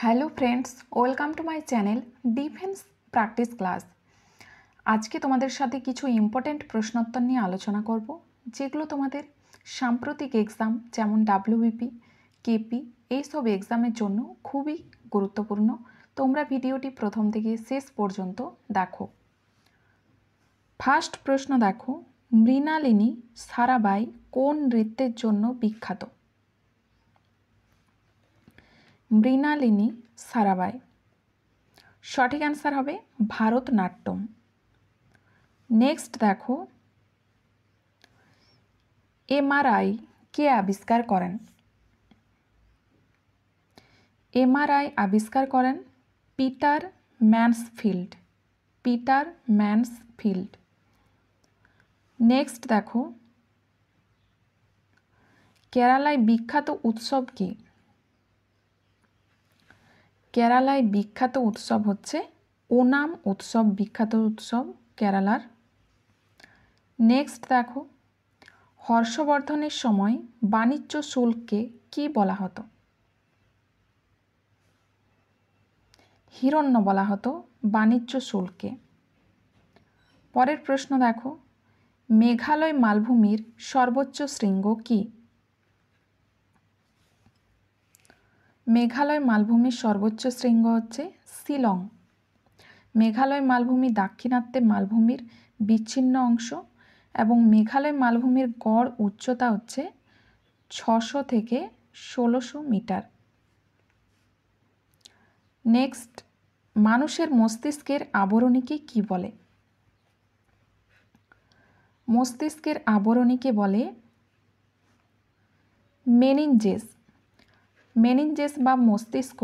Hello friends, welcome to my channel defence practice class. আজকে তোমাদের সাথে কিছু ইম্পর্ট্যান্ট প্রশ্নোত্তর নিয়ে আলোচনা করব, যেগুলো তোমাদের সাম্প্রতিক এক্সাম যেমন ডাব্লিউবিপি, কেপি এইসব এক্সামের জন্য খুবই গুরুত্বপূর্ণ। তোমরা ভিডিওটি প্রথম থেকে শেষ পর্যন্ত দেখো। ফার্স্ট প্রশ্ন দেখো, মৃণালিনী সারাবাই কোন নৃত্যের জন্য বিখ্যাত? মৃণালিনী সারাবাই সঠিক অ্যান্সার হবে ভারতনাট্যম। নেক্সট দেখো, এমআরআই কে আবিষ্কার করেন? এমআরআই আবিষ্কার করেন Peter Mansfield. Peter Mansfield. Next দেখো, কেরালায় বিখ্যাত উৎসব কি? কেরালায় বিখ্যাত উৎসব হচ্ছে ওনাম উৎসব, বিখ্যাত উৎসব কেরালার। নেক্সট দেখো, হর্ষবর্ধনের সময় বাণিজ্য শুল্ককে কি বলা হতো? হিরণ্য বলা হতো বাণিজ্য শুল্ককে। পরের প্রশ্ন দেখো, মেঘালয় মালভূমির সর্বোচ্চ শৃঙ্গ কি? মেঘালয় মালভূমির সর্বোচ্চ শৃঙ্গ হচ্ছে শিলং। মেঘালয় মালভূমি দাক্ষিণাত্যে মালভূমির বিচ্ছিন্ন অংশ এবং মেঘালয় মালভূমির গড় উচ্চতা হচ্ছে 600 থেকে 1600 মিটার। নেক্সট, মানুষের মস্তিষ্কের আবরণীকে কি বলে? মস্তিষ্কের আবরণীকে বলে মেনিনজেস। মেনিনজেস বা মস্তিষ্ক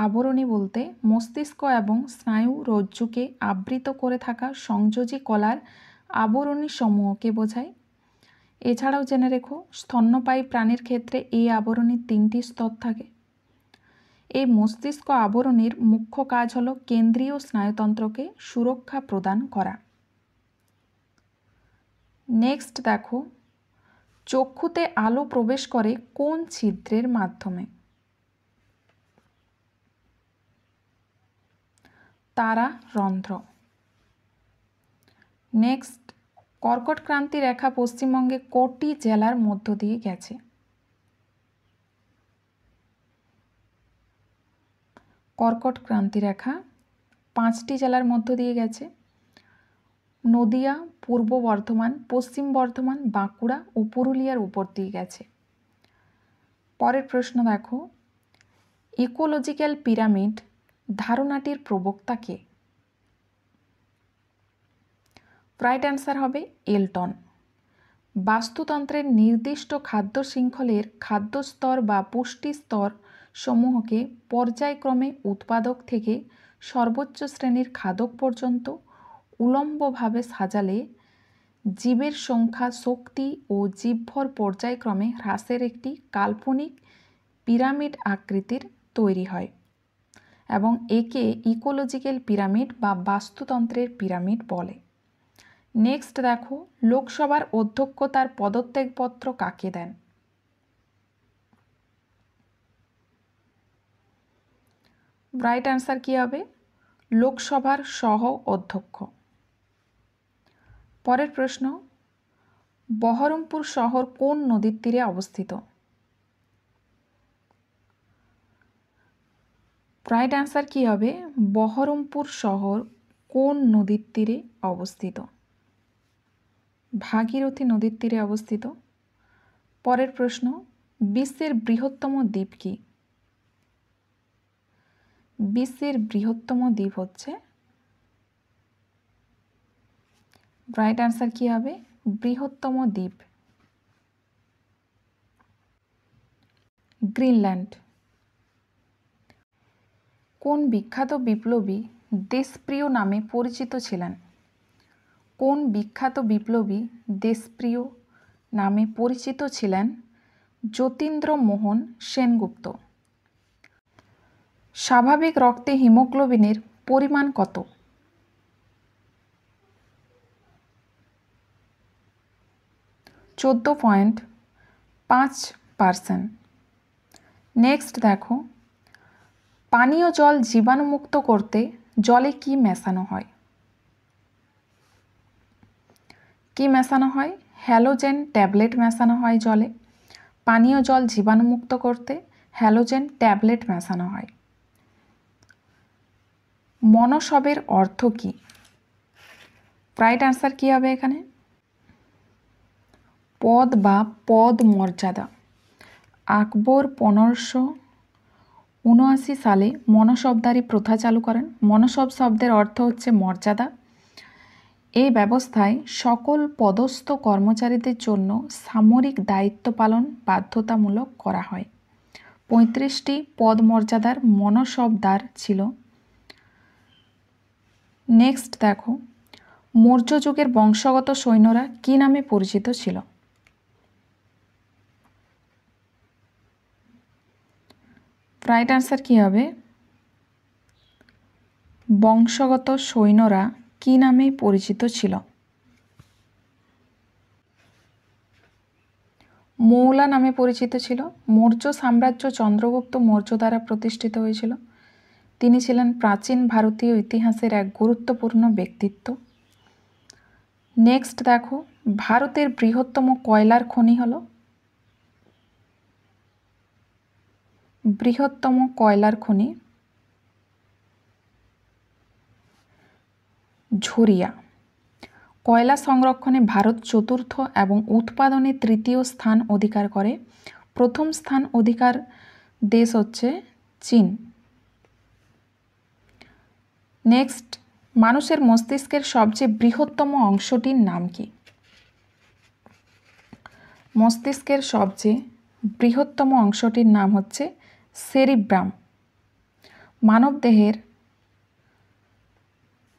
আবরণী বলতে মস্তিষ্ক এবং স্নায়ু রজ্জুকে আবৃত করে থাকা সংযোজী কলার আবরণী সমূহকে বোঝায়। এছাড়াও জেনে রেখো, স্তন্যপায়ী প্রাণীর ক্ষেত্রে এই আবরণীর 3টি স্তর থাকে। এই মস্তিষ্ক আবরণীর মুখ্য কাজ হল কেন্দ্রীয় স্নায়ুতন্ত্রকে সুরক্ষা প্রদান করা। নেক্সট দেখো, চক্ষুতে আলো প্রবেশ করে কোন ছিদ্রের মাধ্যমে? তারারন্ধ্র। নেক্সট, কর্কট ক্রান্তি রেখা পশ্চিমবঙ্গে কটি জেলার মধ্য দিয়ে গেছে? কর্কট ক্রান্তি রেখা 5টি জেলার মধ্য দিয়ে গেছে। নদিয়া, পূর্ব বর্ধমান, পশ্চিম বর্ধমান, বাঁকুড়া ও পুরুলিয়ার উপর দিয়ে গেছে। পরের প্রশ্ন দেখো, ইকোলজিক্যাল পিরামিড ধারণাটির প্রবক্তা কে? রাইট অ্যান্সার হবে এলটন। বাস্তুতন্ত্রের নির্দিষ্ট খাদ্য শৃঙ্খলের খাদ্য স্তর বা পুষ্টি স্তর সমূহকে পর্যায়ক্রমে উৎপাদক থেকে সর্বোচ্চ শ্রেণীর খাদক পর্যন্ত উলম্বভাবে সাজালে জীবের সংখ্যা, শক্তি ও জীবভর পর্যায়ক্রমে হ্রাসের একটি কাল্পনিক পিরামিড আকৃতির তৈরি হয় এবং একে ইকোলজিক্যাল পিরামিড বা বাস্তুতন্ত্রের পিরামিড বলে। নেক্সট দেখো, লোকসভার অধ্যক্ষ তার পদত্যাগপত্র কাকে দেন? রাইট অ্যান্সার কি হবে? লোকসভার সহ অধ্যক্ষ। পরের প্রশ্ন, বহরমপুর শহর কোন নদীর তীরে অবস্থিত? রাইট অ্যান্সার কি হবে? বহরমপুর শহর কোন নদীর তীরে অবস্থিত? ভাগীরথী নদীর তীরে অবস্থিত। পরের প্রশ্ন, বিশ্বের বৃহত্তম দ্বীপ কি? বিশ্বের বৃহত্তম দ্বীপ হচ্ছে, রাইট অ্যান্সার কি হবে? বৃহত্তম দ্বীপ গ্রিনল্যান্ড। কোন বিখ্যাত বিপ্লবী দেশপ্রিয় নামে পরিচিত ছিলেন? কোন বিখ্যাত বিপ্লবী দেশপ্রিয় নামে পরিচিত ছিলেন? যতীন্দ্রমোহন সেনগুপ্ত। স্বাভাবিক রক্তে হিমোগ্লোবিনের পরিমাণ কত? 14.5%। নেক্সট দেখো, পানীয় জল জীবাণুমুক্ত করতে জলে কি মেশানো হয়? কি মেশানো হয়? হ্যালোজেন ট্যাবলেট মেশানো হয় জলে। পানীয় জল জীবাণুমুক্ত করতে হ্যালোজেন ট্যাবলেট মেশানো হয়। মনসবের অর্থ কি? রাইট আনসার কি হবে এখানে? পদ বা পদ মর্যাদা। আকবর 1579 সালে মনসবদারি প্রথা চালু করেন। মনসব শব্দের অর্থ হচ্ছে মর্যাদা। এই ব্যবস্থায় সকল পদস্থ কর্মচারীদের জন্য সামরিক দায়িত্ব পালন বাধ্যতামূলক করা হয়। 35টি পদ মর্যাদার মনসবদার ছিল। নেক্সট দেখো, মৌর্য যুগের বংশগত সৈন্যরা কি নামে পরিচিত ছিল? রাইট আনসার কি হবে? বংশগত সৈন্যরা কি নামে পরিচিত ছিল? মৌলা নামে পরিচিত ছিল। মৌর্য সাম্রাজ্য চন্দ্রগুপ্ত মৌর্য দ্বারা প্রতিষ্ঠিত হয়েছিল। তিনি ছিলেন প্রাচীন ভারতীয় ইতিহাসের এক গুরুত্বপূর্ণ ব্যক্তিত্ব। নেক্সট দেখো, ভারতের বৃহত্তম কয়লার খনি হল? বৃহত্তম কয়লার খনি ঝুরিয়া। কয়লা সংরক্ষণে ভারত চতুর্থ এবং উৎপাদনে তৃতীয় স্থান অধিকার করে। প্রথম স্থান অধিকার দেশ হচ্ছে চীন। নেক্সট, মানুষের মস্তিষ্কের সবচেয়ে বৃহত্তম অংশটির নাম কি? মস্তিষ্কের সবচেয়ে বৃহত্তম অংশটির নাম হচ্ছে সেরিব্রাম। মানবদেহের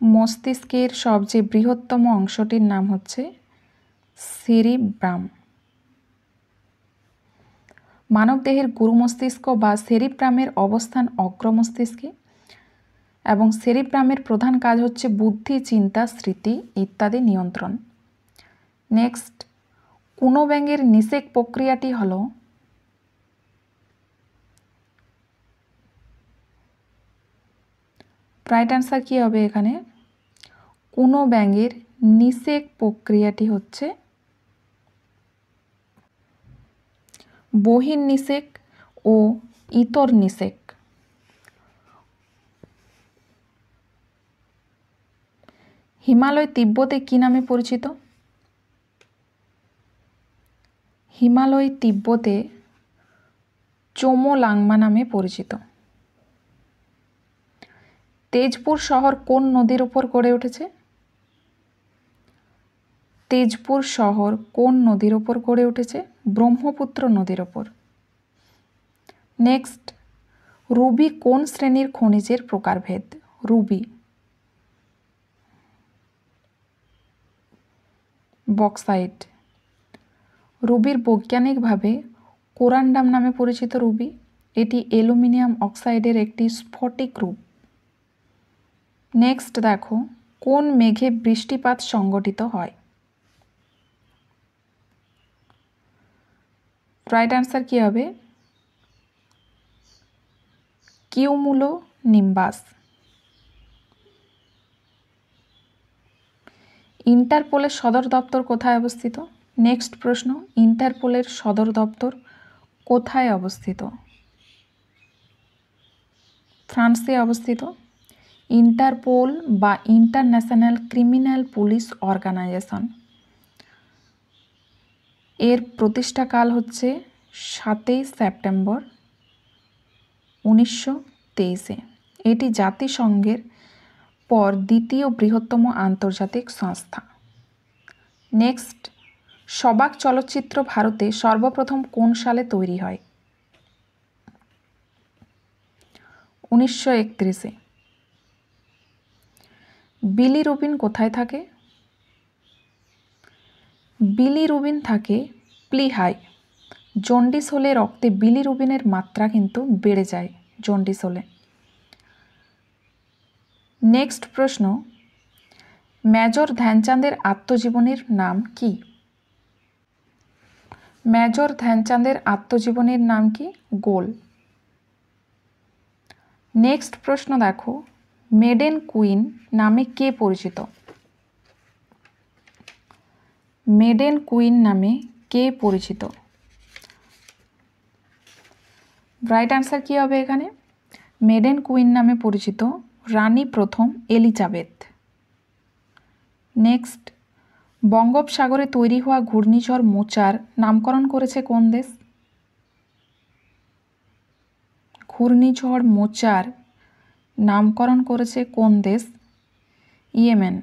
মস্তিষ্কের সবচেয়ে বৃহত্তম অংশটির নাম হচ্ছে সেরিব্রাম। মানবদেহের গুরু মস্তিষ্ক বা সেরিব্রামের অবস্থান অগ্র মস্তিষ্কে এবং সেরিব্রামের প্রধান কাজ হচ্ছে বুদ্ধি, চিন্তা, স্মৃতি ইত্যাদি নিয়ন্ত্রণ। নেক্সট, কুনোব্যাঙের নিষেক প্রক্রিয়াটি হল? রাইট আনসার কি হবে এখানে? কুনোব্যাঙের নিষেক প্রক্রিয়াটি হচ্ছে বহির্নিষেক ও ইতরনিষেক। হিমালয় তিব্বতে কি নামে পরিচিত? হিমালয় তিব্বতে চোমোলাংমা নামে পরিচিত। তেজপুর শহর কোন নদীর উপর গড়ে উঠেছে? তেজপুর শহর কোন নদীর উপর গড়ে উঠেছে? ব্রহ্মপুত্র নদীর উপর। নেক্সট, রুবি কোন শ্রেণীর খনিজের প্রকারভেদ? Ruby bauxite. রুবির বৈজ্ঞানিকভাবে কোরান্ডাম নামে পরিচিত রুবি। এটি অ্যালুমিনিয়াম অক্সাইডের একটি স্ফটিক রূপ। নেক্সট দেখো, কোন মেঘে বৃষ্টিপাত সংঘটিত হয়? রাইট আনসার কি হবে? Cumulo Nimbus. ইন্টারপোলের সদর দপ্তর কোথায় অবস্থিত? নেক্সট প্রশ্ন, ইন্টারপোলের সদর দপ্তর কোথায় অবস্থিত? ফ্রান্সে অবস্থিত। ইন্টারপোল বা ইন্টারন্যাশনাল ক্রিমিনাল পুলিশ অর্গানাইজেশন এর প্রতিষ্ঠাকাল হচ্ছে 7 সেপ্টেম্বর 1923। এটি জাতিসংঘের পর দ্বিতীয় বৃহত্তম আন্তর্জাতিক সংস্থা। নেক্সট, সবাক চলচ্চিত্র ভারতে সর্বপ্রথম কোন সালে তৈরি হয়? 1931-এ। বিলিরুবিন কোথায় থাকে? বিলিরুবিন থাকে প্লিহায়। জন্ডিস হলে রক্তে বিলিরুবিনের মাত্রা কিন্তু বেড়ে যায় জন্ডিস হলে। নেক্সট প্রশ্ন, মেজর ধ্যানচাঁদের আত্মজীবনীর নাম কি? মেজর ধ্যানচাঁদের আত্মজীবনীর নাম কি? গোল। নেক্সট প্রশ্ন দেখো, মেডেন কুইন নামে কে পরিচিত? মেডেন কুইন নামে কে পরিচিত? রাইট আনসার কী হবে এখানে? মেডেন কুইন নামে পরিচিত রানী প্রথম এলিজাবেথ। নেক্সট, বঙ্গোপসাগরে তৈরি হওয়া ঘূর্ণিঝড় মোচার নামকরণ করেছে কোন দেশ? ঘূর্ণিঝড় মোচার নামকরণ করেছে কোন দেশ? ইয়েমেন।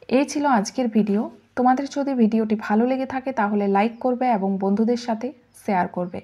এই ছিল আজকের ভিডিও। তোমাদের যদি ভিডিওটি ভালো লেগে থাকে তাহলে লাইক করবে এবং বন্ধুদের সাথে শেয়ার করবে।